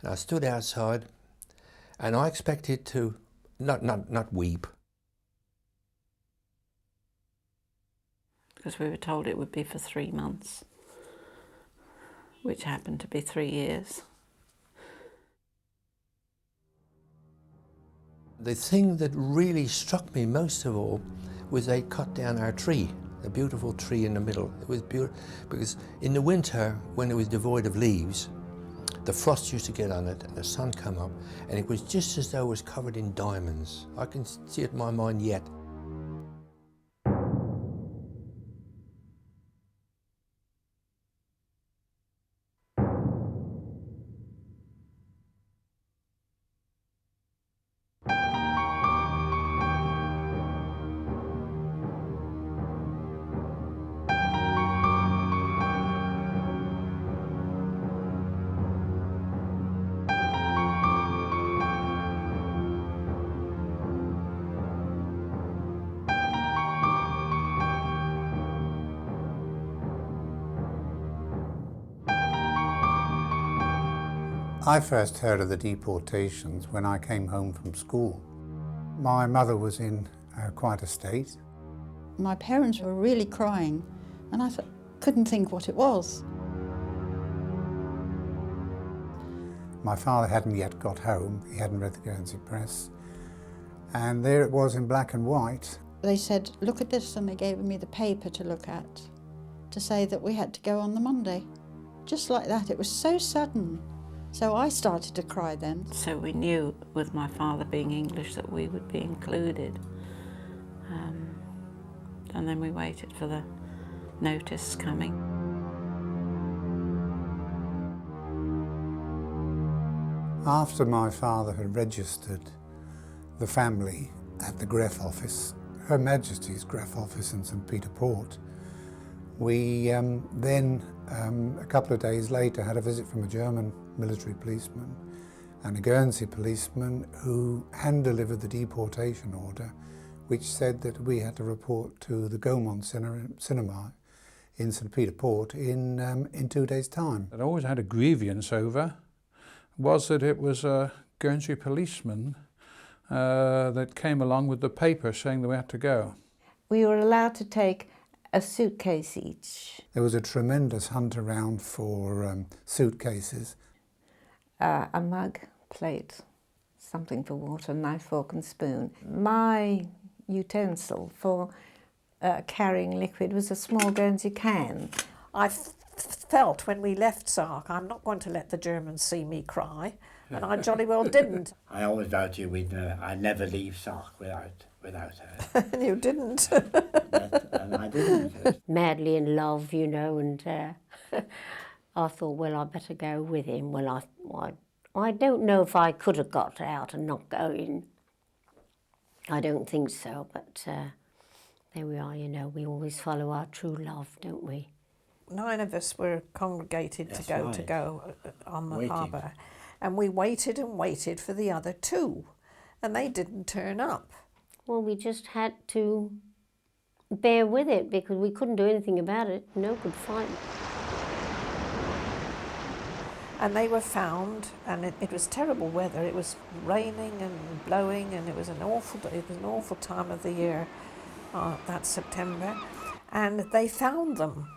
And I stood outside, and I expected to not weep. Because we were told it would be for 3 months, which happened to be 3 years. The thing that really struck me most of all was they cut down our tree, a beautiful tree in the middle. It was beautiful because in the winter, when it was devoid of leaves, the frost used to get on it and the sun come up, and it was just as though it was covered in diamonds. I can see it in my mind yet. I first heard of the deportations when I came home from school. My mother was in quite a state. My parents were really crying, and I couldn't think what it was. My father hadn't yet got home. He hadn't read the Guernsey press. And there it was in black and white. They said, look at this, and they gave me the paper to look at, to say that we had to go on the Monday. Just like that, it was so sudden. So I started to cry then. So we knew, with my father being English, that we would be included. And then we waited for the notice coming. After my father had registered the family at the Greffe office, Her Majesty's Greffe office in St. Peter Port, we then, a couple of days later, had a visit from a German military policeman and a Guernsey policeman who hand-delivered the deportation order, which said that we had to report to the Gaumont Cinema in St. Peter Port in 2 days' time. I always had a grievance over was that it was a Guernsey policeman that came along with the paper saying that we had to go. We were allowed to take a suitcase each. There was a tremendous hunt around for suitcases. A mug, plate, something for water, knife, fork and spoon. My utensil for carrying liquid was a small Guernsey can. I felt when we left Sark, I'm not going to let the Germans see me cry, and I jolly well didn't. I always vowed you I'd never leave Sark without her. And you didn't. And I didn't. Madly in love, you know, and I thought, well, I better go with him. Well, I don't know if I could have got out and not going. I don't think so, but there we are, you know, we always follow our true love, don't we? 9 of us were congregated That's to go on the harbour, and we waited and waited for the other 2, and they didn't turn up. Well, we just had to bear with it because we couldn't do anything about it. No good fight. And they were found, and it was terrible weather. It was raining and blowing, and it was an awful time of the year, that September. And they found them,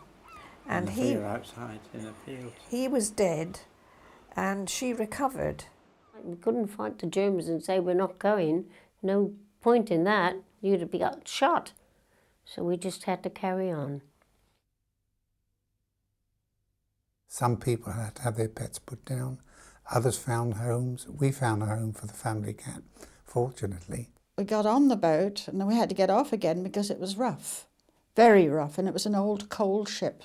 and he outside in the field. He was dead, and she recovered. We couldn't fight the Germans and say we're not going. No point in that. You'd have got shot. So we just had to carry on. Some people had to have their pets put down. Others found homes. We found a home for the family cat, fortunately. We got on the boat and then we had to get off again because it was rough, very rough, and it was an old coal ship.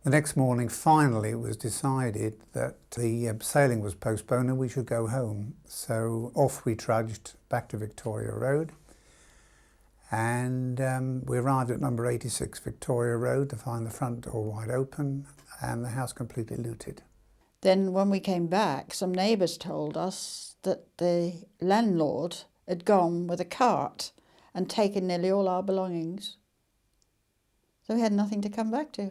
The next morning, finally, it was decided that the sailing was postponed and we should go home. So off we trudged back to Victoria Road, and we arrived at number 86 Victoria Road to find the front door wide open and the house completely looted. Then when we came back, some neighbours told us that the landlord had gone with a cart and taken nearly all our belongings. So we had nothing to come back to.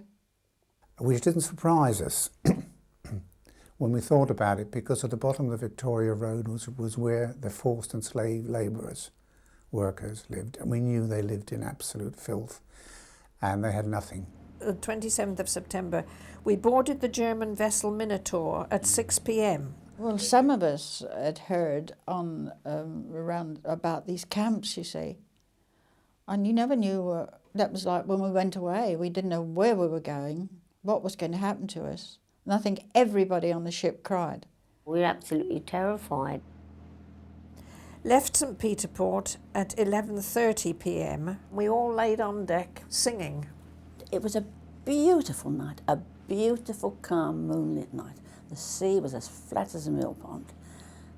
Which didn't surprise us. when we thought about it, because at the bottom of the Victoria Road was where the forced and slave labourers, workers lived, and we knew they lived in absolute filth and they had nothing. The 27th of September, we boarded the German vessel Minotaur at 6 p.m. Well, some of us had heard on around about these camps, you see, and you never knew. That was like when we went away. We didn't know where we were going, what was going to happen to us. And I think everybody on the ship cried. We were absolutely terrified. Left St Peter Port at 11:30 p.m. We all laid on deck singing. It was a beautiful night, a beautiful, calm, moonlit night. The sea was as flat as a mill pond,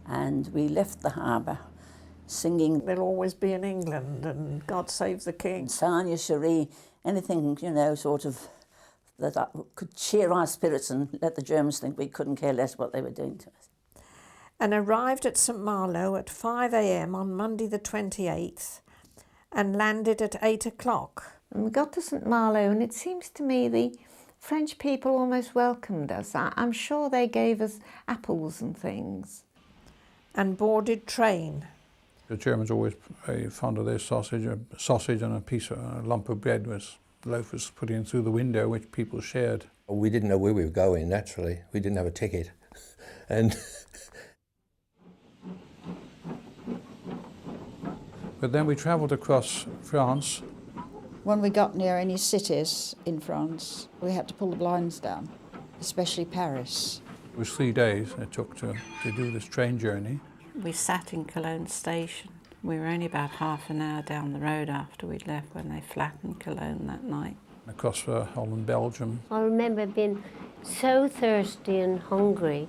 and we left the harbour singing There'll always be an England and God Save the King. Sanya Cherie, anything, you know, sort of that could cheer our spirits and let the Germans think we couldn't care less what they were doing to us. And arrived at St Malo at 5 a.m. on Monday the 28th and landed at 8 o'clock. And we got to St Malo, and it seems to me the French people almost welcomed us. I'm sure they gave us apples and things. And boarded train. The Germans always very fond of their sausage. A sausage and a lump of bread loaf was put in through the window, which people shared. We didn't know where we were going, naturally. We didn't have a ticket. And But then we travelled across France. When we got near any cities in France, we had to pull the blinds down, especially Paris. It was 3 days it took to do this train journey. We sat in Cologne station. We were only about half an hour down the road after we'd left when they flattened Cologne that night. Across Holland, Belgium. I remember being so thirsty and hungry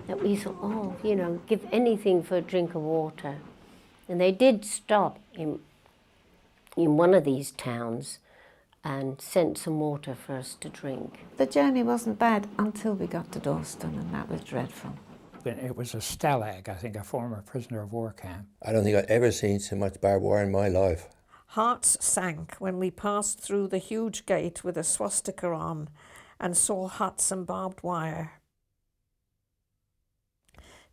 that we thought, oh, you know, give anything for a drink of water. And they did stop in one of these towns and sent some water for us to drink. The journey wasn't bad until we got to Dawston, and that was dreadful. It was a stalag, I think, a former prisoner of war camp. I don't think I've ever seen so much barbed wire in my life. Hearts sank when we passed through the huge gate with a swastika on and saw huts and barbed wire.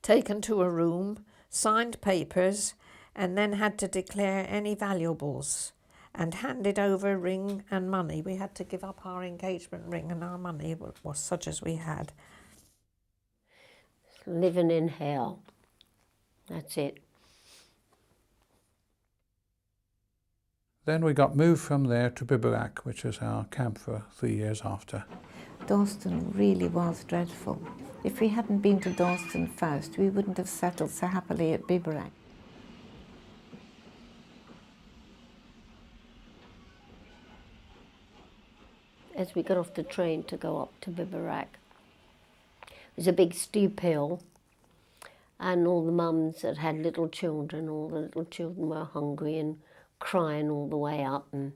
Taken to a room, signed papers, and then had to declare any valuables and handed over ring and money. We had to give up our engagement ring, and our money was such as we had. Living in hell. That's it. Then we got moved from there to Biberack, which is our camp for 3 years after. Dawston really was dreadful. If we hadn't been to Dawston first, we wouldn't have settled so happily at Biberack. As we got off the train to go up to Biberack, it was a big steep hill, and all the mums that had little children, all the little children were hungry and crying all the way up, and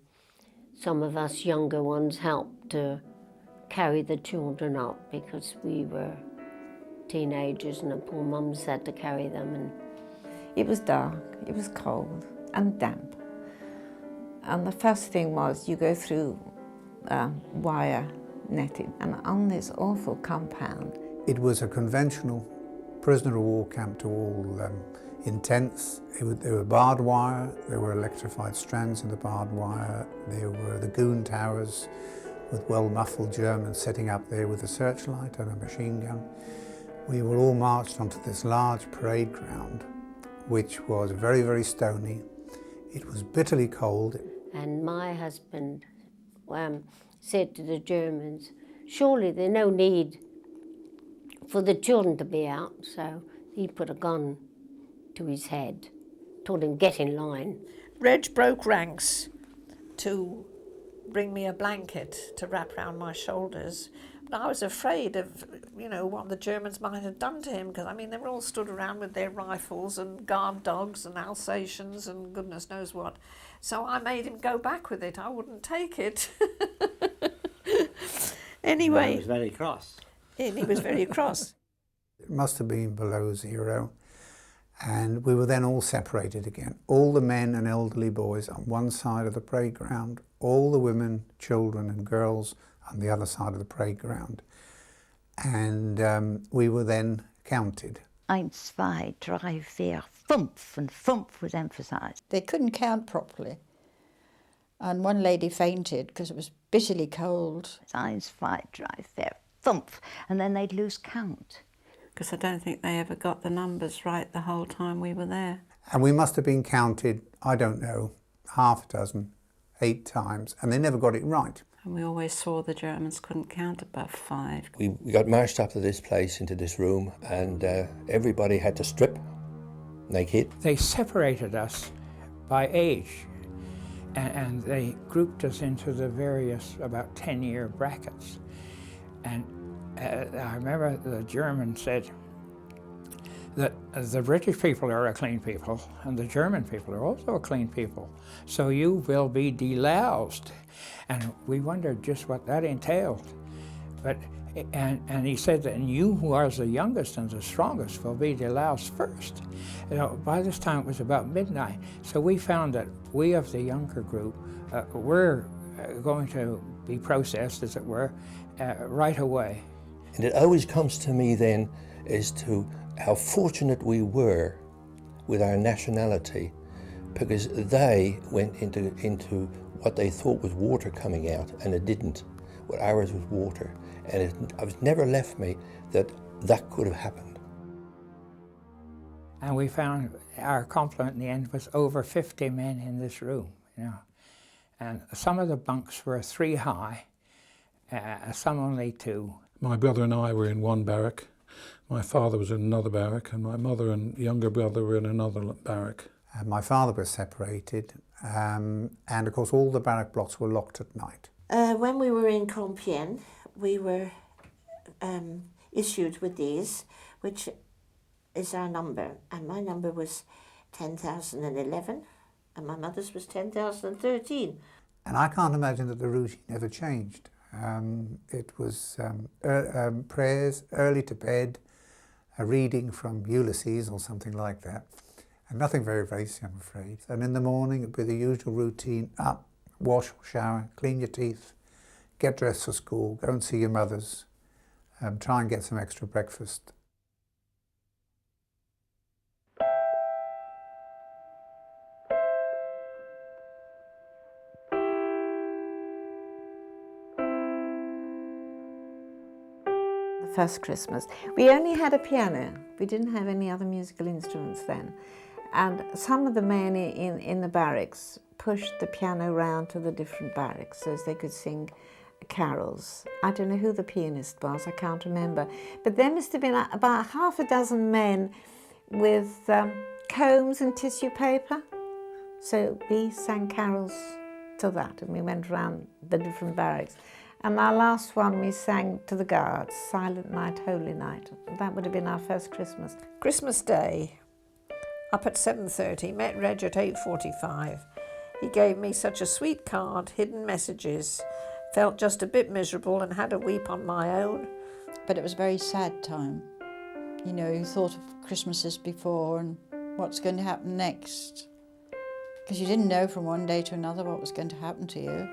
some of us younger ones helped to carry the children up because we were teenagers and the poor mums had to carry them. And it was dark, it was cold and damp. And the first thing was you go through wire netting and on this awful compound. It was a conventional prisoner of war camp to all intents. There were barbed wire, there were electrified strands in the barbed wire, there were the goon towers with well-muffled Germans sitting up there with a searchlight and a machine gun. We were all marched onto this large parade ground, which was very, very stony. It was bitterly cold. And my husband said to the Germans, surely there's no need for the children to be out, so he put a gun to his head, told him, get in line. Reg broke ranks to bring me a blanket to wrap round my shoulders. But I was afraid of, you know, what the Germans might have done to him, because, I mean, they were all stood around with their rifles and guard dogs and Alsatians and goodness knows what. So I made him go back with it. I wouldn't take it. Anyway. He was very cross. He was very cross. It must have been below zero. And we were then all separated again. All the men and elderly boys on one side of the parade ground, all the women, children and girls on the other side of the parade ground. and we were then counted. 1, 2, 3, 4, 5, and 5 was emphasised. They couldn't count properly. And one lady fainted because it was bitterly cold. 1, 2, 3, 4, 5, and then they'd lose count. Because I don't think they ever got the numbers right the whole time we were there. And we must have been counted, I don't know, half a dozen, 8 times, and they never got it right. And we always saw the Germans couldn't count above 5. We got marched up to this place, into this room, and everybody had to strip naked. They separated us by age, and they grouped us into the various about 10-year brackets. And I remember the German said that the British people are a clean people and the German people are also a clean people, so you will be deloused. And we wondered just what that entailed. And he said that you who are the youngest and the strongest will be deloused first. You know, by this time it was about midnight, so we found that we of the younger group were going to be processed, as it were, right away. And it always comes to me then as to how fortunate we were with our nationality, because they went into what they thought was water coming out, and it didn't. What ours was water. And it was never left me that that could have happened. And we found our complement in the end was over 50 men in this room, you know. And some of the bunks were 3 high, some only 2. My brother and I were in one barrack, my father was in another barrack, and my mother and younger brother were in another barrack. My father was separated, and of course all the barrack blocks were locked at night. When we were in Compiègne, we were issued with these, which is our number, and my number was 10,011, and my mother's was 10,013. And I can't imagine that the routine ever changed. It was prayers, early to bed, a reading from Ulysses or something like that, and nothing very racy, I'm afraid. And in the morning it'd be the usual routine: up, wash, shower, clean your teeth, get dressed for school, go and see your mothers, try and get some extra breakfast. The first Christmas, we only had a piano. We didn't have any other musical instruments then. And some of the men in the barracks pushed the piano round to the different barracks so as they could sing carols. I don't know who the pianist was, I can't remember. But there must have been about half a dozen men with combs and tissue paper. So we sang carols to that, and we went around the different barracks. And our last one we sang to the guards, Silent Night, Holy Night. That would have been our first Christmas. Christmas Day, up at 7:30, met Reg at 8:45. He gave me such a sweet card, hidden messages, felt just a bit miserable and had a weep on my own. But it was a very sad time. You know, you thought of Christmases before and what's going to happen next. Because you didn't know from one day to another what was going to happen to you.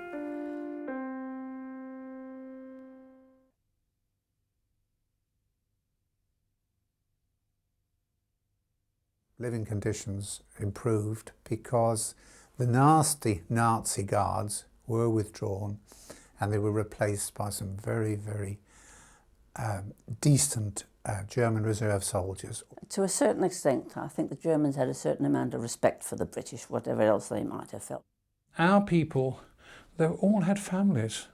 Living conditions improved because the nasty Nazi guards were withdrawn and they were replaced by some very, very decent German reserve soldiers. To a certain extent, I think the Germans had a certain amount of respect for the British, whatever else they might have felt. Our people, they all had families.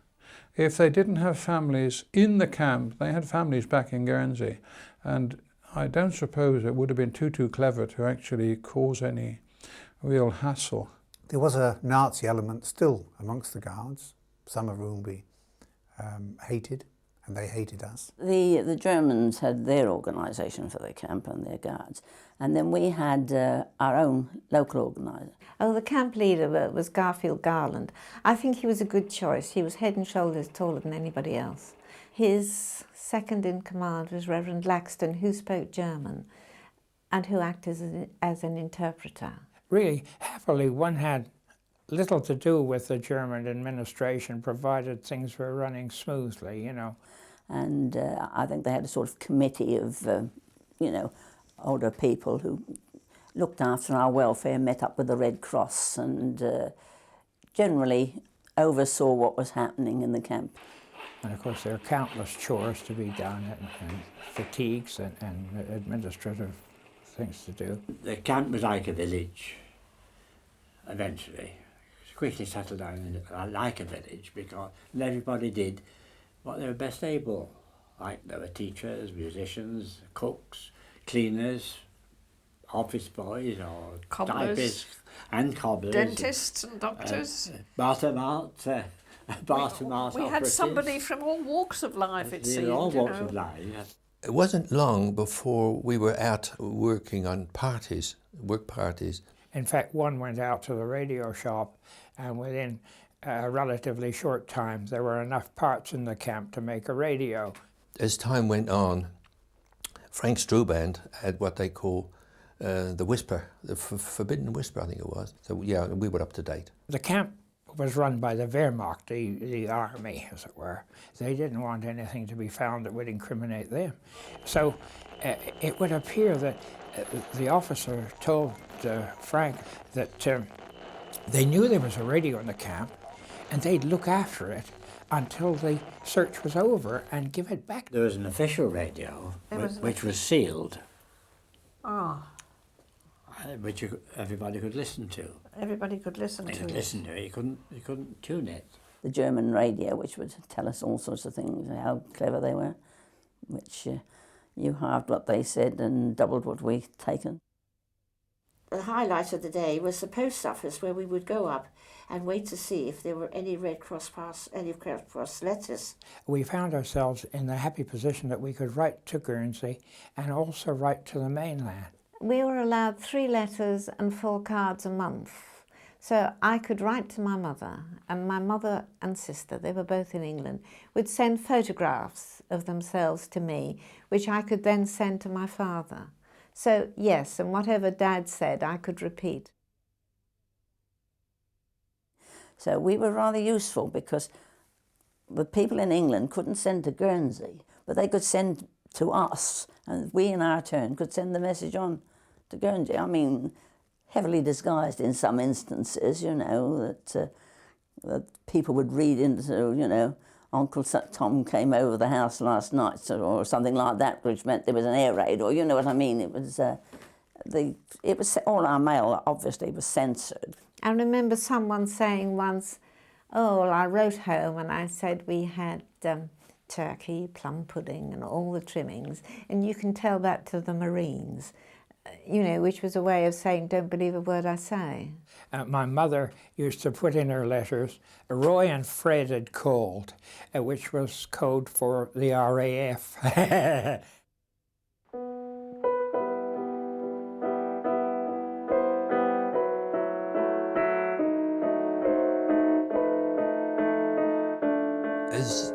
If they didn't have families in the camp, they had families back in Guernsey. And I don't suppose it would have been too clever to actually cause any real hassle. There was a Nazi element still amongst the guards, some of whom we hated, and they hated us. The Germans had their organisation for their camp and their guards, and then we had our own local organiser. Oh, the camp leader was Garfield Garland. I think he was a good choice. He was head and shoulders taller than anybody else. His second in command was Reverend Laxton, who spoke German and who acted as an interpreter. Really, happily, one had little to do with the German administration, provided things were running smoothly, you know. And I think they had a sort of committee of, you know, older people who looked after our welfare, met up with the Red Cross, and generally oversaw what was happening in the camp. And of course there are countless chores to be done, and fatigues and administrative things to do. The camp was like a village, eventually. It quickly settled down like a village, because everybody did what they were best able. Like there were teachers, musicians, cooks, cleaners, office boys or Cobblers. typists and cobblers. Dentists and doctors. Bartomart, We had somebody from all walks of life, it seemed. All walks you know. of life, yeah. It wasn't long before we were out working on parties, work parties. In fact, one went out to the radio shop, and within a relatively short time there were enough parts in the camp to make a radio. As time went on, Frank Struband had what they call the Whisper, the Forbidden Whisper, I think it was. So yeah, we were up to date. The camp was run by the Wehrmacht, the army, as it were. They didn't want anything to be found that would incriminate them. So it would appear that the officer told Frank that they knew there was a radio in the camp, and they'd look after it until the search was over and give it back. There was an official radio, which was sealed. Ah. Which everybody could listen to. Everybody could listen to it. They could listen to it, you couldn't tune it. The German radio, which would tell us all sorts of things, how clever they were, which you halved what they said and doubled what we'd taken. The highlight of the day was the post office, where we would go up and wait to see if there were any Red Cross letters. We found ourselves in the happy position that we could write to Guernsey and also write to the mainland. We were allowed 3 letters and 4 cards a month. So I could write to my mother, and my mother and sister, they were both in England, would send photographs of themselves to me, which I could then send to my father. So yes, and whatever Dad said, I could repeat. So we were rather useful, because the people in England couldn't send to Guernsey, but they could send to us, and we in our turn could send the message on to Guernsey. I mean, heavily disguised in some instances, you know, that people would read into, you know, Uncle Tom came over the house last night, or something like that, which meant there was an air raid, or you know what I mean. It was all our mail obviously was censored. I remember someone saying once, oh, well, I wrote home and I said we had turkey, plum pudding and all the trimmings, and you can tell that to the Marines, you know, which was a way of saying don't believe a word I say. My mother used to put in her letters, Roy and Fred had called, which was code for the RAF.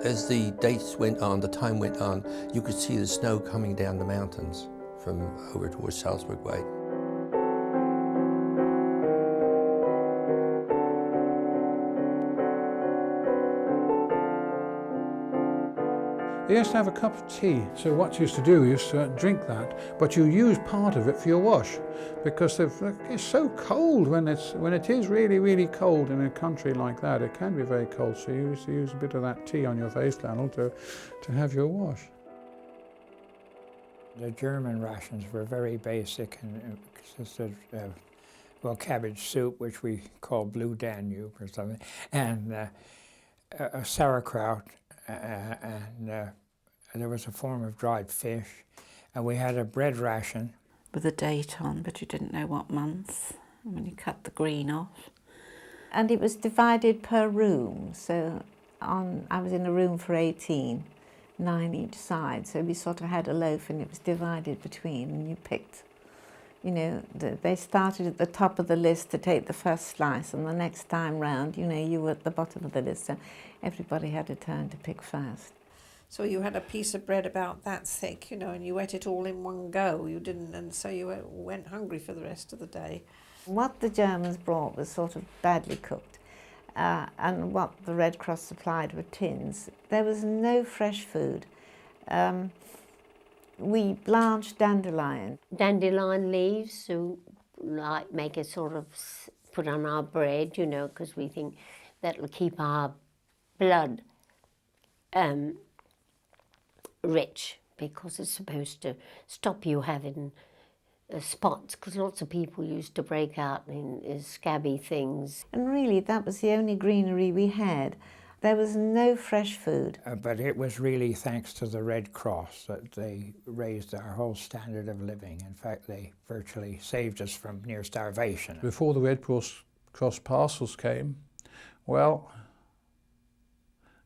As the dates went on, the time went on, you could see the snow coming down the mountains from over towards Salzburg Way. You used to have a cup of tea, so what you used to do, you used to drink that, but you use part of it for your wash, because it's so cold when it is really, really cold in a country like that. It can be very cold, so you used to use a bit of that tea on your face flannel to have your wash. The German rations were very basic and consisted of, well, cabbage soup, which we call Blue Danube or something, and a sauerkraut, and there was a form of dried fish, and we had a bread ration. With a date on, but you didn't know what month, and when you cut the green off. And it was divided per room, so I was in a room for 18, 9 each side, so we sort of had a loaf and it was divided between, and you picked, you know, they started at the top of the list to take the first slice, and the next time round, you know, you were at the bottom of the list, so everybody had a turn to pick first. So you had a piece of bread about that thick, you know, and you ate it all in one go. You didn't, and so you went hungry for the rest of the day. What the Germans brought was sort of badly cooked, and what the Red Cross supplied were tins. There was no fresh food, We blanched dandelion. Dandelion leaves to like make a sort of put on our bread, you know, because we think that'll keep our blood rich, because it's supposed to stop you having spots, because lots of people used to break out in scabby things. And really, that was the only greenery we had. There was no fresh food. But it was really thanks to the Red Cross that they raised our whole standard of living. In fact, they virtually saved us from near starvation. Before the Red Cross parcels came, well,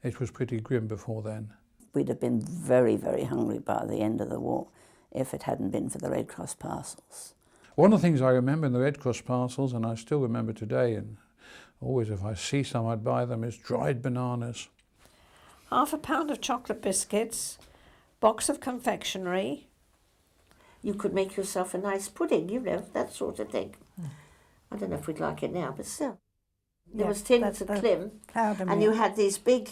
it was pretty grim before then. We'd have been very, very hungry by the end of the war if it hadn't been for the Red Cross parcels. One of the things I remember in the Red Cross parcels, and I still remember today, and always if I see some I'd buy them, is dried bananas. Half a pound of chocolate biscuits, box of confectionery. You could make yourself a nice pudding, you know, that sort of thing. I don't know if we'd like it now, but still. There was tins of Clim, and you had these big,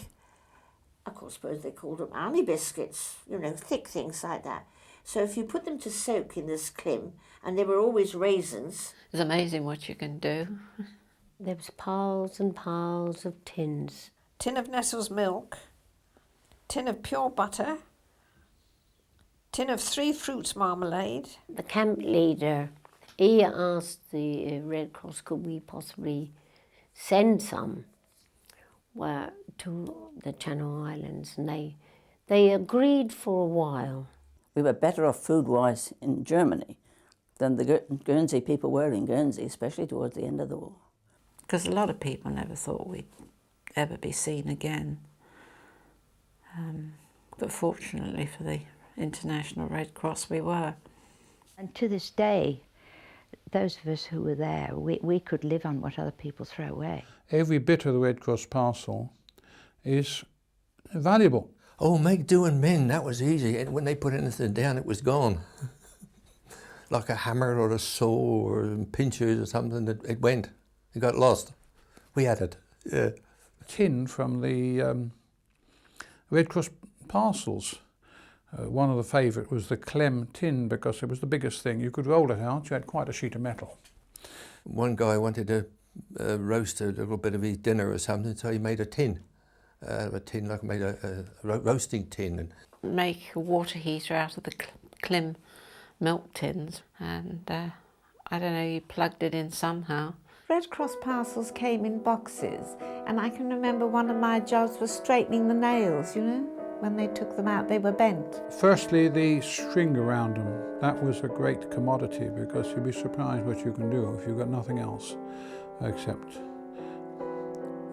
I suppose they called them army biscuits, you know, thick things like that. So if you put them to soak in this Clim, and they were always raisins. It's amazing what you can do. There was piles and piles of tins. Tin of Nestle's milk, tin of pure butter, tin of 3 fruits marmalade. The camp leader, he asked the Red Cross, could we possibly send some to the Channel Islands, and they agreed for a while. We were better off food-wise in Germany than the Guernsey people were in Guernsey, especially towards the end of the war. Because a lot of people never thought we'd ever be seen again. But fortunately for the International Red Cross, we were. And to this day, those of us who were there, we could live on what other people throw away. Every bit of the Red Cross parcel is valuable. Oh, make do and mend, that was easy. And when they put anything down, it was gone. Like a hammer or a saw or pinchers or something, it went. It got lost. We had it, yeah. Tin from the Red Cross parcels. One of the favourite was the Clem tin, because it was the biggest thing. You could roll it out, you had quite a sheet of metal. One guy wanted to roast a little bit of his dinner or something, so he made a tin. Like made a roasting tin. And make a water heater out of the Clim milk tins, and I don't know, you plugged it in somehow. Red Cross parcels came in boxes, and I can remember one of my jobs was straightening the nails, you know. When they took them out, they were bent. Firstly, the string around them. That was a great commodity, because you'd be surprised what you can do if you've got nothing else except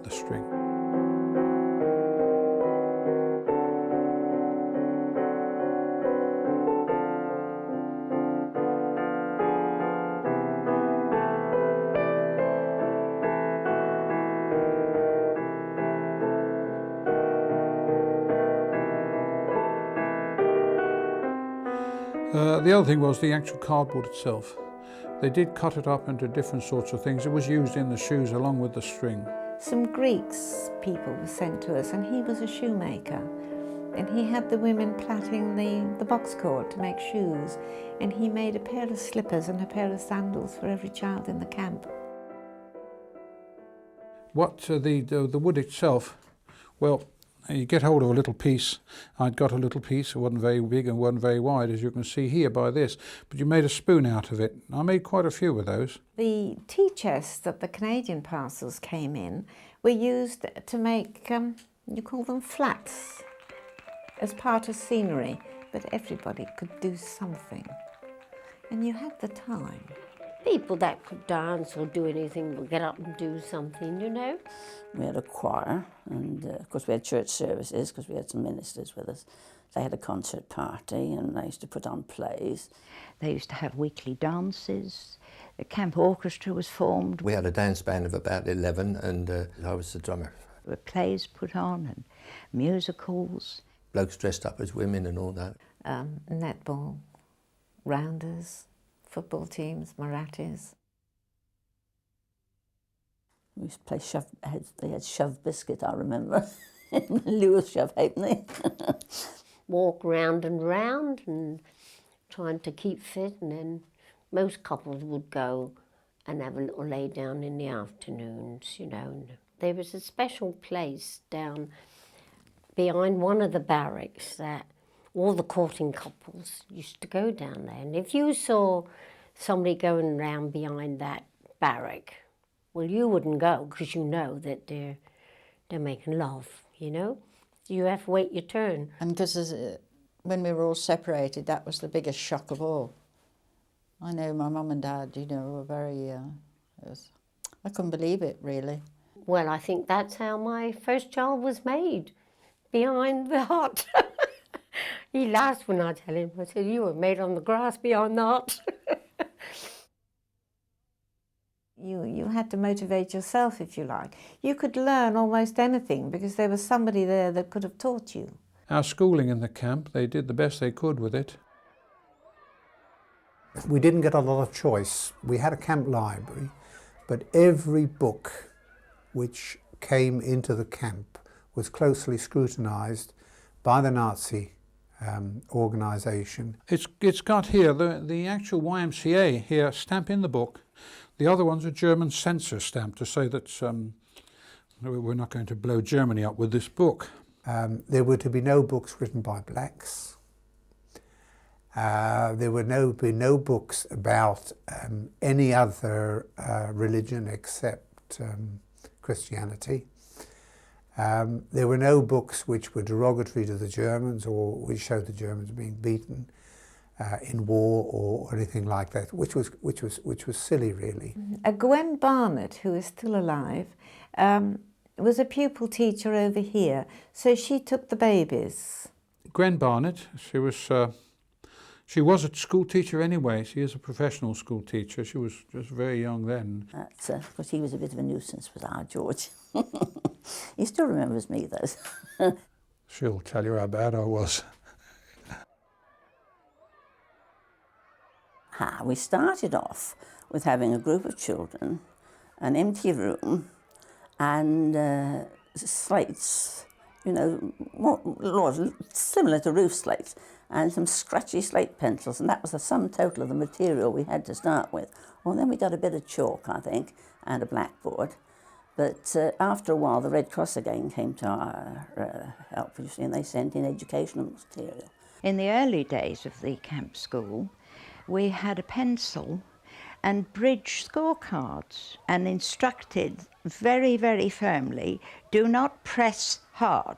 the string. The other thing was the actual cardboard itself. They did cut it up into different sorts of things. It was used in the shoes along with the string. Some Greeks people were sent to us, and he was a shoemaker. And he had the women plaiting the box cord to make shoes. And he made a pair of slippers and a pair of sandals for every child in the camp. What the wood itself, well, you get hold of a little piece. I'd got a little piece, it wasn't very big and wasn't very wide, as you can see here by this, but you made a spoon out of it. I made quite a few of those. The tea chests that the Canadian parcels came in were used to make, you call them flats, as part of scenery, but everybody could do something, and you had the time. People that could dance or do anything would get up and do something, you know. We had a choir, and of course we had church services because we had some ministers with us. They had a concert party, and they used to put on plays. They used to have weekly dances. The camp orchestra was formed. we had a dance band of about 11, and I was the drummer. There were plays put on and musicals. Blokes dressed up as women and all that. Netball, rounders, football teams, Marathis. We used to play shove, they had shove biscuit, I remember, in lieu of shove halfpenny. walk round and round and trying to keep fit, and then most couples would go and have a little lay down in the afternoons, you know. And there was a special place down behind one of the barracks that all the courting couples used to go down there. And if you saw somebody going round behind that barrack, well, you wouldn't go because you know that they're making love, you know. You have to wait your turn. And because when we were all separated, that was the biggest shock of all. I know my mum and dad, you know, were very... I couldn't believe it, really. Well, I think that's how my first child was made, behind the hut. He laughs when I tell him. I said, you were made on the grass behind the hut. You had to motivate yourself, if you like. You could learn almost anything because there was somebody there that could have taught you. Our schooling in the camp, they did the best they could with it. We didn't get a lot of choice. We had a camp library, but every book which came into the camp was closely scrutinised by the Nazi organisation. It's got here, the actual YMCA here, stamp in the book. The other one's a German censor stamp to say that we're not going to blow Germany up with this book. There were to be no books written by blacks. There would be no books about any other religion except Christianity. There were no books which were derogatory to the Germans or which showed the Germans being beaten in war or anything like that, which was silly, really. Gwen Barnett, who is still alive, was a pupil teacher over here, so she took the babies. Gwen Barnett, she was a school teacher anyway. She is a professional school teacher. She was just very young then. That's because he was a bit of a nuisance, was our George. He still remembers me, though. She'll tell you how bad I was. We started off with having a group of children, an empty room, and slates, you know, similar to roof slates, and some scratchy slate pencils, and that was the sum total of the material we had to start with. Well, then we got a bit of chalk, I think, and a blackboard. But after a while, the Red Cross again came to our help, you see, and they sent in educational material. In the early days of the camp school, we had a pencil and bridge scorecards and instructed very, very firmly, do not press hard,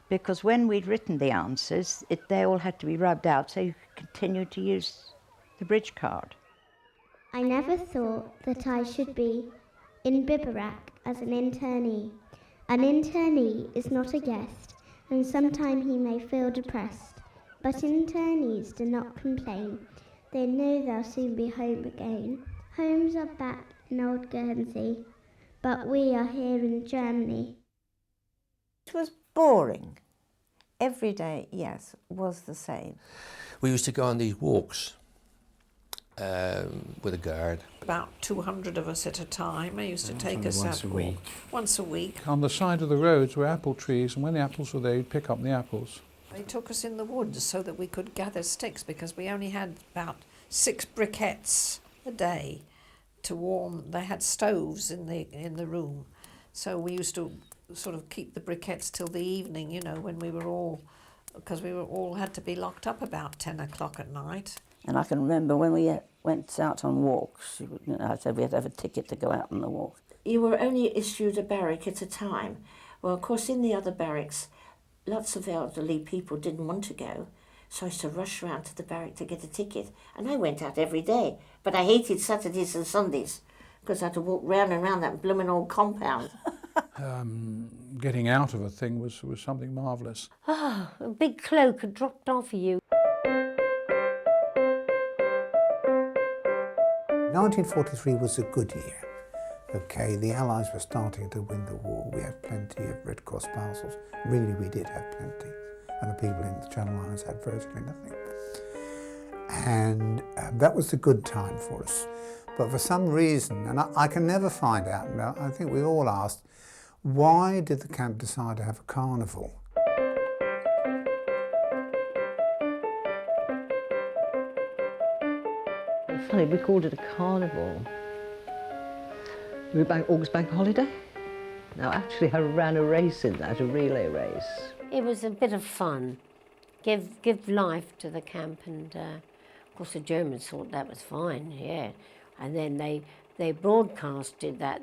because when we'd written the answers, they all had to be rubbed out so you could continue to use the bridge card. I never thought that I should be in bivouac as an internee. An internee is not a guest, and sometimes he may feel depressed, but internees do not complain. They know they'll soon be home again. Homes are back in old Guernsey, but we are here in Germany. It was boring. Every day, yes, was the same. We used to go on these walks with a guard. About 200 of us at a time. They used to take us once out a week. Once a week. On the side of the roads were apple trees, and when the apples were there, you'd pick up the apples. They took us in the woods so that we could gather sticks because we only had about 6 briquettes a day to warm. They had stoves in the room, so we used to sort of keep the briquettes till the evening, you know, when we were all, because we were all had to be locked up about 10 o'clock at night. And I can remember when we went out on walks, you know, I said we had to have a ticket to go out on the walk. You were only issued a barrack at a time. Well, of course, in the other barracks, lots of elderly people didn't want to go, so I used to rush round to the barrack to get a ticket, and I went out every day. But I hated Saturdays and Sundays because I had to walk round and round that blooming old compound. Getting out of a thing was something marvellous. Ah, a big cloak had dropped off of you. 1943 was a good year. Okay, the Allies were starting to win the war. We had plenty of Red Cross parcels. Really, we did have plenty. And the people in the Channel Islands had virtually nothing. And that was a good time for us. But for some reason, and I can never find out, and I think we all asked, why did the camp decide to have a carnival? funny, we called it a carnival. August Bank holiday. Now, actually, I ran a race in that, a relay race. It was a bit of fun, give life to the camp, and of course the Germans thought that was fine, yeah. And then they broadcasted that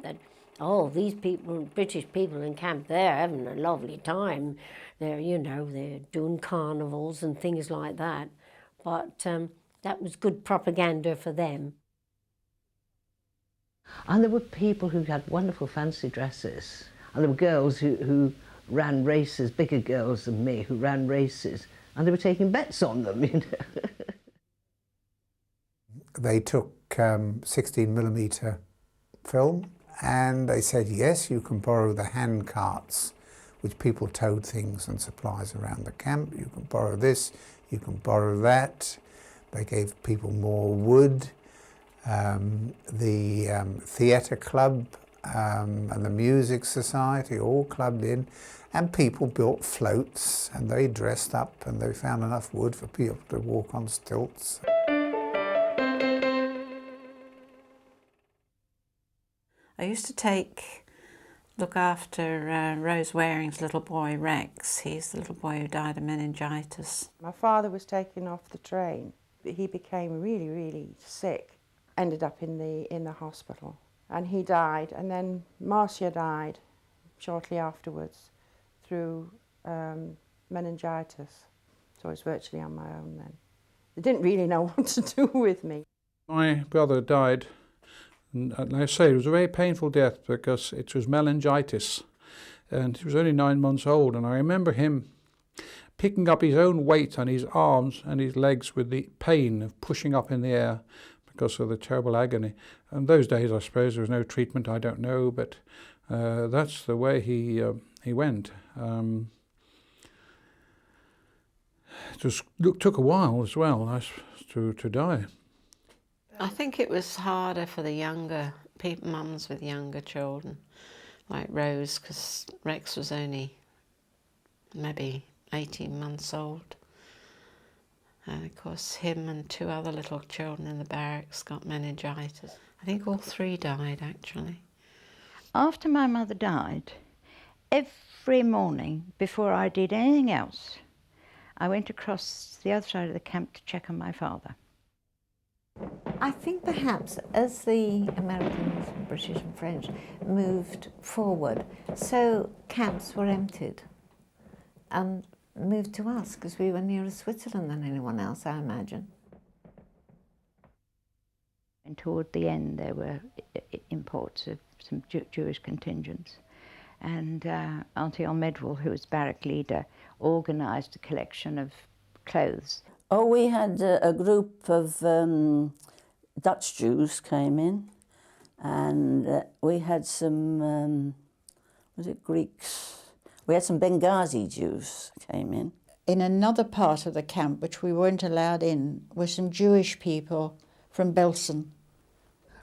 oh, these people, British people in camp, they're having a lovely time. They're, you know, they're doing carnivals and things like that. But that was good propaganda for them. And there were people who had wonderful fancy dresses. And there were girls who ran races, bigger girls than me, who ran races. And they were taking bets on them, you know. They took 16mm film, and they said, yes, you can borrow the hand carts, which people towed things and supplies around the camp. You can borrow this, you can borrow that. They gave people more wood. The theatre club and the music society all clubbed in, and people built floats, and they dressed up, and they found enough wood for people to walk on stilts. I used to look after Rose Waring's little boy Rex. He's the little boy who died of meningitis. My father was taken off the train. He became really, really sick. Ended up in the hospital, and he died. And then Marcia died shortly afterwards through meningitis. So I was virtually on my own then. They didn't really know what to do with me. My brother died. And like I say, it was a very painful death because it was meningitis, and he was only 9 months old. And I remember him picking up his own weight on his arms and his legs with the pain of pushing up in the air because of the terrible agony. And those days, I suppose, there was no treatment, I don't know, but that's the way he went. It took a while as well to die. I think it was harder for the younger mums with younger children, like Rose, because Rex was only maybe 18 months old. And of course, him and 2 other little children in the barracks got meningitis. I think all 3 died, actually. After my mother died, every morning before I did anything else, I went across the other side of the camp to check on my father. I think perhaps as the Americans, British and French moved forward, so camps were emptied and moved to us because we were nearer Switzerland than anyone else, I imagine. And toward the end there were imports of some Jewish contingents, and Auntie Medwell, who was barrack leader, organised a collection of clothes. Oh, we had a group of Dutch Jews came in, and we had some, was it Greeks? We had some Benghazi Jews came in. In another part of the camp, which we weren't allowed in, were some Jewish people from Belsen.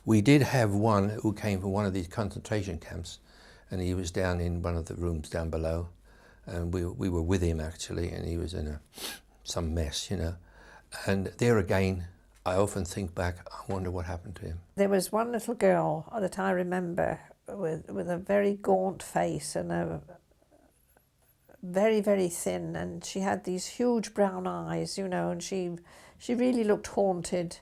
We did have one who came from one of these concentration camps, and he was down in one of the rooms down below, and we were with him actually, and he was in some mess, you know. And there again, I often think back, I wonder what happened to him. There was one little girl that I remember with a very gaunt face and a very, very thin, and she had these huge brown eyes, you know, and she really looked haunted.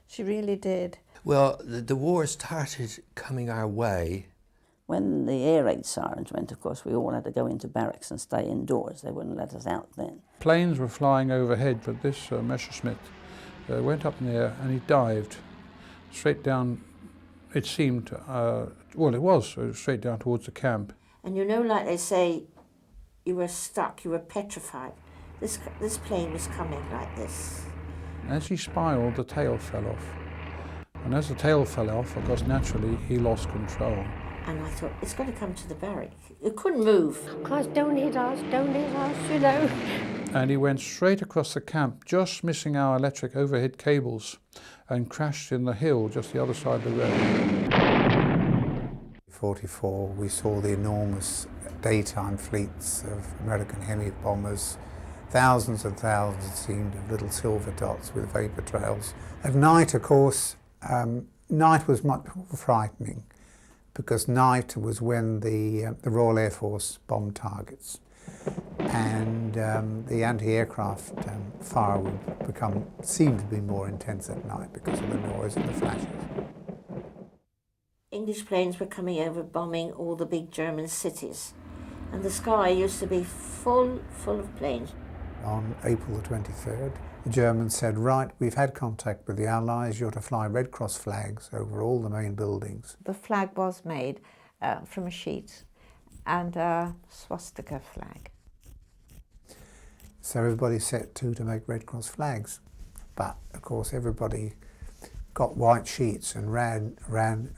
She really did. Well, the war started coming our way. When the air raid sirens went, of course, we all had to go into barracks and stay indoors. They wouldn't let us out then. Planes were flying overhead, but this Messerschmitt went up in the air and he dived straight down, it seemed, well, it was straight down towards the camp. And you know, like they say, you were stuck, you were petrified. This plane was coming like this. As he spiraled, the tail fell off. And as the tail fell off, of course, naturally, he lost control. And I thought, it's going to come to the barrack. It couldn't move. Christ, don't hit us, you know. And he went straight across the camp, just missing our electric overhead cables, and crashed in the hill just the other side of the road. 1944, we saw the enormous daytime fleets of American Hemi bombers. Thousands and thousands, it seemed, of little silver dots with vapour trails. At night, of course, Night was much more frightening because night was when the Royal Air Force bombed targets, and the anti-aircraft fire would seem to be more intense at night because of the noise and the flashes. English planes were coming over bombing all the big German cities, and the sky used to be full of planes. On April the 23rd, the Germans said, right, we've had contact with the Allies, you're to fly Red Cross flags over all the main buildings. The flag was made from a sheet and a swastika flag. So everybody set to make Red Cross flags. But, of course, everybody got white sheets and ran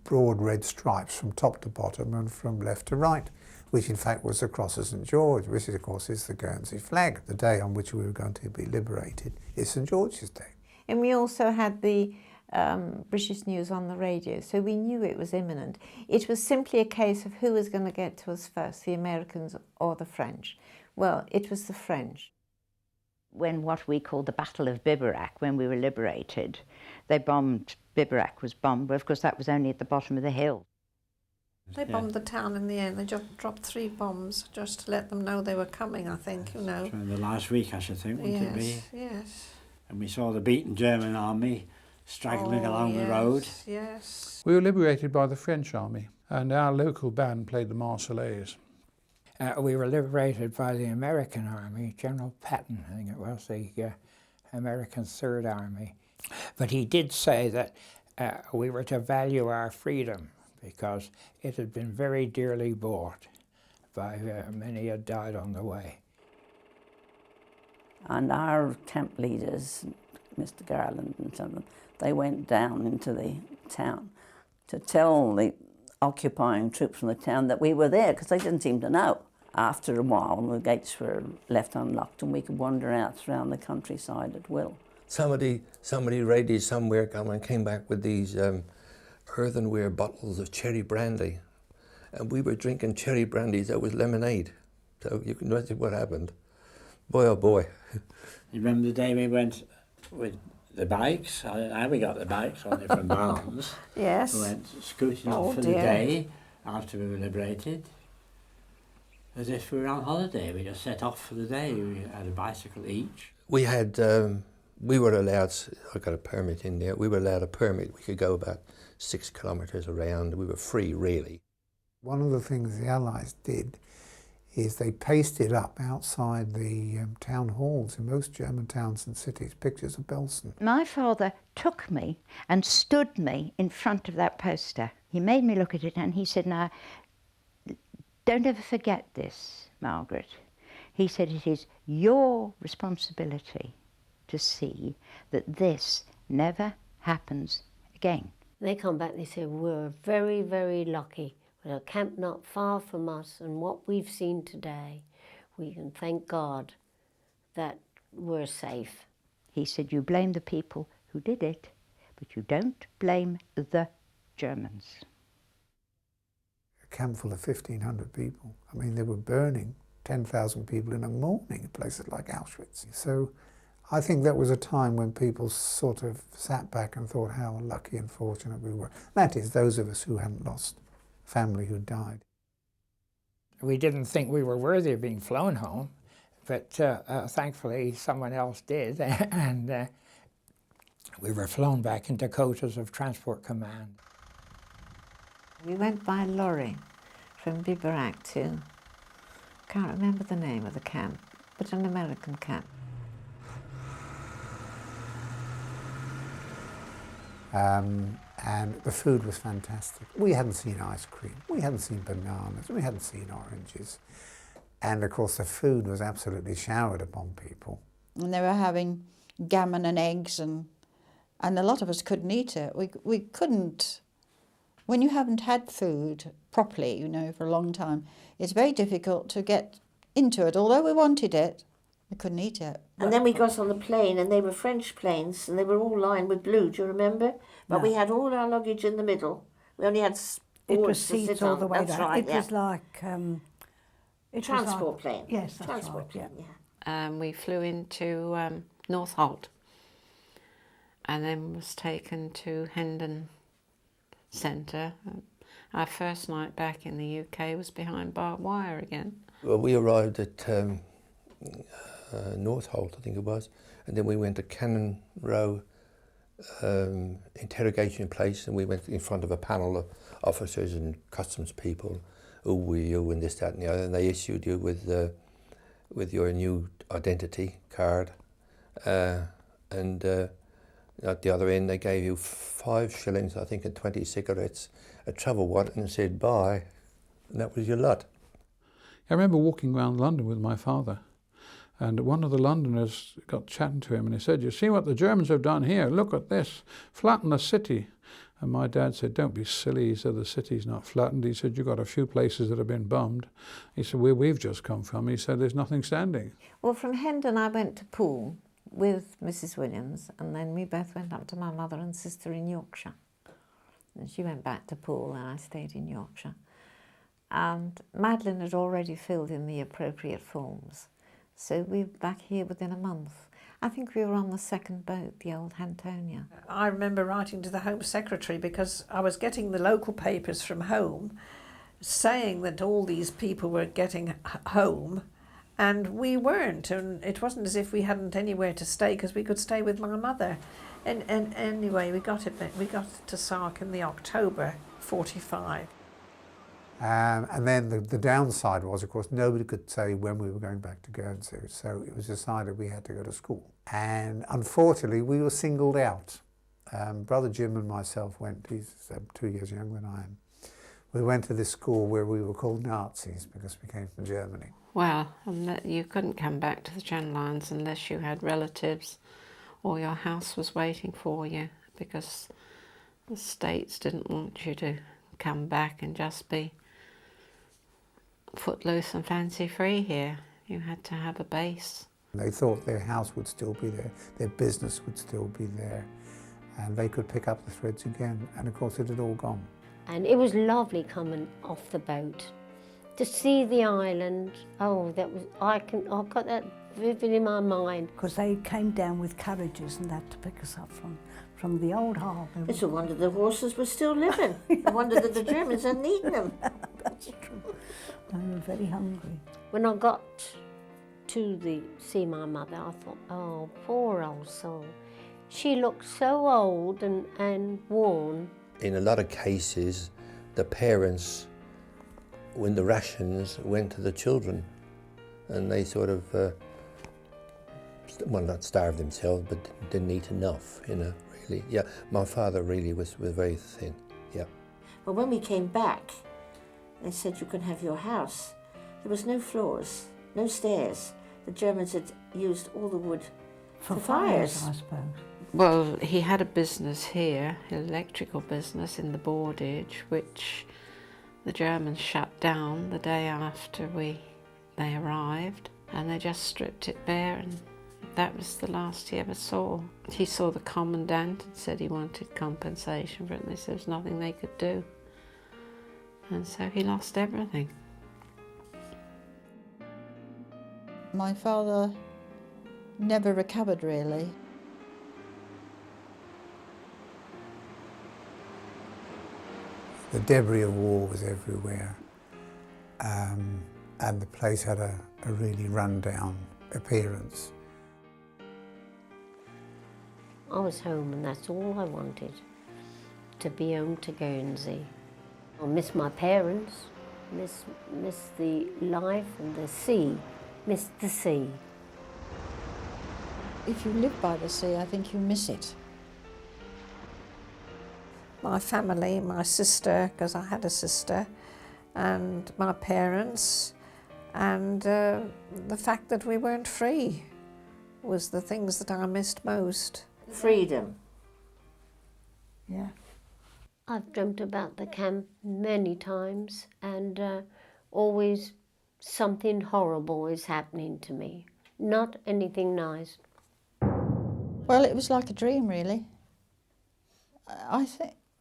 broad red stripes from top to bottom and from left to right, which in fact was the cross of St George, which of course is the Guernsey flag. The day on which we were going to be liberated is St George's Day. And we also had the British news on the radio, so we knew it was imminent. It was simply a case of who was going to get to us first, the Americans or the French. Well, it was the French. When what we called the Battle of Biberach, when we were liberated, Biberach was bombed, but of course that was only at the bottom of the hill. They bombed the town in the end. They just dropped 3 bombs just to let them know they were coming, I think, you know. In the last week, I should think, wouldn't it be? Yes. And we saw the beaten German army straggling along the road. Yes. We were liberated by the French army, and our local band played the Marseillaise. We were liberated by the American Army, General Patton, I think it was, the American Third Army. But he did say that we were to value our freedom because it had been very dearly bought by many had died on the way. And our camp leaders, Mr. Garland and some of them, they went down into the town to tell the occupying troops from the town that we were there, because they didn't seem to know. After a while, the gates were left unlocked and we could wander out around the countryside at will. Somebody raided somewhere and came back with these earthenware bottles of cherry brandy, and we were drinking cherry brandy that was lemonade. So you can imagine what happened. Boy, oh boy. You remember the day we went with the bikes? I don't know how we got the bikes, only from Barnes. Yes. We went scooting off for the day after we were liberated. As if we were on holiday. We just set off for the day. We had a bicycle each. We had, we were allowed, I got a permit in there, we were allowed a permit. We could go about 6 kilometres around. We were free, really. One of the things the Allies did is they pasted up outside the town halls in most German towns and cities pictures of Belsen. My father took me and stood me in front of that poster. He made me look at it and he said, now, don't ever forget this, Margaret. He said it is your responsibility to see that this never happens again. They come back, they say, we're very, very lucky. With a camp not far from us and what we've seen today, we can thank God that we're safe. He said, you blame the people who did it, but you don't blame the Germans. A camp full of 1,500 people. I mean, they were burning 10,000 people in a morning in places like Auschwitz. So I think that was a time when people sort of sat back and thought how lucky and fortunate we were. That is, those of us who hadn't lost family who died. We didn't think we were worthy of being flown home, but thankfully someone else did, and we were flown back into quotas of Transport Command. We went by lorry from Biberach to, can't remember the name of the camp, but an American camp. And the food was fantastic. We hadn't seen ice cream, we hadn't seen bananas, we hadn't seen oranges. And of course the food was absolutely showered upon people. And they were having gammon and eggs, and a lot of us couldn't eat it. We couldn't. When you haven't had food properly, you know, for a long time, it's very difficult to get into it. Although we wanted it, we couldn't eat it. And then we got on the plane, and they were French planes, and they were all lined with blue, do you remember? But we had all our luggage in the middle. We only had it was boards seats to sit all on. the way That's down. right, It was like... transport plane. Yes, that's transport right, plane, yeah. We flew into North Holt, and then was taken to Hendon Centre. Our first night back in the UK was behind barbed wire again. Well, we arrived at North Holt, I think it was, and then we went to Cannon Row interrogation place, and we went in front of a panel of officers and customs people, who were you and this, that and the other, and they issued you with your new identity card, and at the other end they gave you 5 shillings, I think, and 20 cigarettes, a travel wallet, and said bye, and that was your lot. I remember walking around London with my father, and one of the Londoners got chatting to him, and he said, "You see what the Germans have done here? Look at this, flatten the city." And my dad said, "Don't be silly." He said, "The city's not flattened." He said, "You've got a few places that have been bummed." He said, "Where we've just come from," he said, "there's nothing standing." Well, from Hendon I went to Poole with Mrs. Williams, and then we both went up to my mother and sister in Yorkshire. And she went back to Poole and I stayed in Yorkshire. And Madeline had already filled in the appropriate forms. So we were back here within a month. I think we were on the second boat, the old Hantonia. I remember writing to the Home Secretary because I was getting the local papers from home saying that all these people were getting home and we weren't, and it wasn't as if we hadn't anywhere to stay because we could stay with my mother. And anyway, we got to Sark in the October 45. And then the downside was, of course, nobody could say when we were going back to Guernsey, so it was decided we had to go to school. And unfortunately, we were singled out. Brother Jim and myself went, he's 2 years younger than I am. We went to this school where we were called Nazis because we came from Germany. Well, and you couldn't come back to the Channel Islands unless you had relatives or your house was waiting for you, because the States didn't want you to come back and just be footloose and fancy free here. You had to have a base. They thought their house would still be there, their business would still be there, and they could pick up the threads again, and of course it had all gone. And it was lovely coming off the boat to see the island. Oh, that was, I've got that vivid in my mind. Because they came down with carriages and that to pick us up from the old harbour. It's a wonder the horses were still living. A wonder that the Germans hadn't eaten them. That's true. They were very hungry. When I got to see my mother, I thought, oh, poor old soul. She looked so old and worn. In a lot of cases, the parents, when the rations went to the children, and they sort of, well, not starved themselves, but didn't eat enough, you know, really. Yeah, my father really was very thin, yeah. But when we came back, they said you can have your house. There was no floors, no stairs. The Germans had used all the wood for fires, I suppose. Well, he had a business here, an electrical business in the Boardage, which the Germans shut down the day after they arrived, and they just stripped it bare, and that was the last he ever saw. He saw the commandant and said he wanted compensation for it, and they said there was nothing they could do. And so he lost everything. My father never recovered, really. The debris of war was everywhere, and the place had a really run-down appearance. I was home and that's all I wanted, to be home to Guernsey. I miss my parents, miss the life and the sea, miss the sea. If you live by the sea, I think you miss it. My family, my sister, because I had a sister, and my parents, and the fact that we weren't free was the things that I missed most. Freedom. Yeah. I've dreamt about the camp many times, and always something horrible is happening to me. Not anything nice. Well, it was like a dream, really.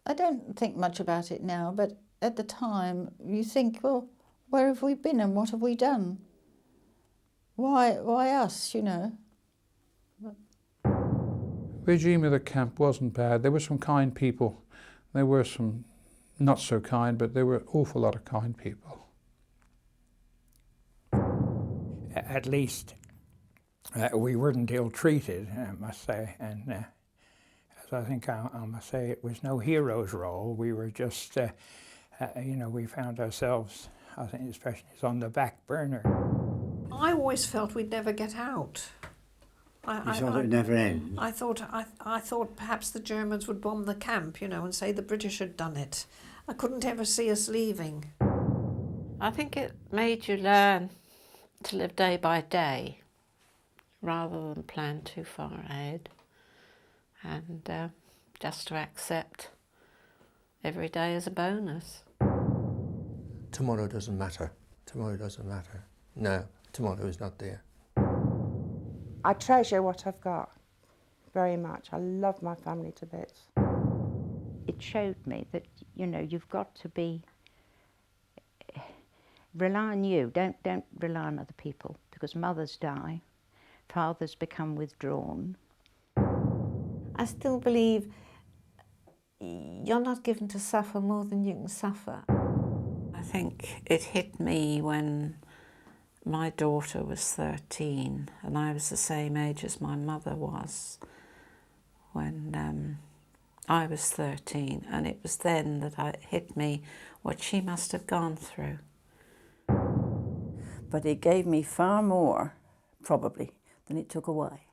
I don't think much about it now, but at the time you think, well, where have we been and what have we done? Why us, you know? regime of the camp wasn't bad. There were some kind people. There were some not so kind, but there were an awful lot of kind people. At least we weren't ill-treated, I must say, and as I think I must say, it was no hero's role. We were just, you know, we found ourselves, I think especially on the back burner. I always felt we'd never get out. You thought it would never end? I thought perhaps the Germans would bomb the camp, you know, and say the British had done it. I couldn't ever see us leaving. I think it made you learn to live day by day rather than plan too far ahead, and just to accept every day as a bonus. Tomorrow doesn't matter. Tomorrow doesn't matter. No, tomorrow is not there. I treasure what I've got very much. I love my family to bits. It showed me that, you know, you've got to rely on you. Don't rely on other people, because mothers die, fathers become withdrawn. I still believe you're not given to suffer more than you can suffer. I think it hit me when my daughter was 13 and I was the same age as my mother was when I was 13, and it was then that it hit me what she must have gone through. But it gave me far more, probably, than it took away.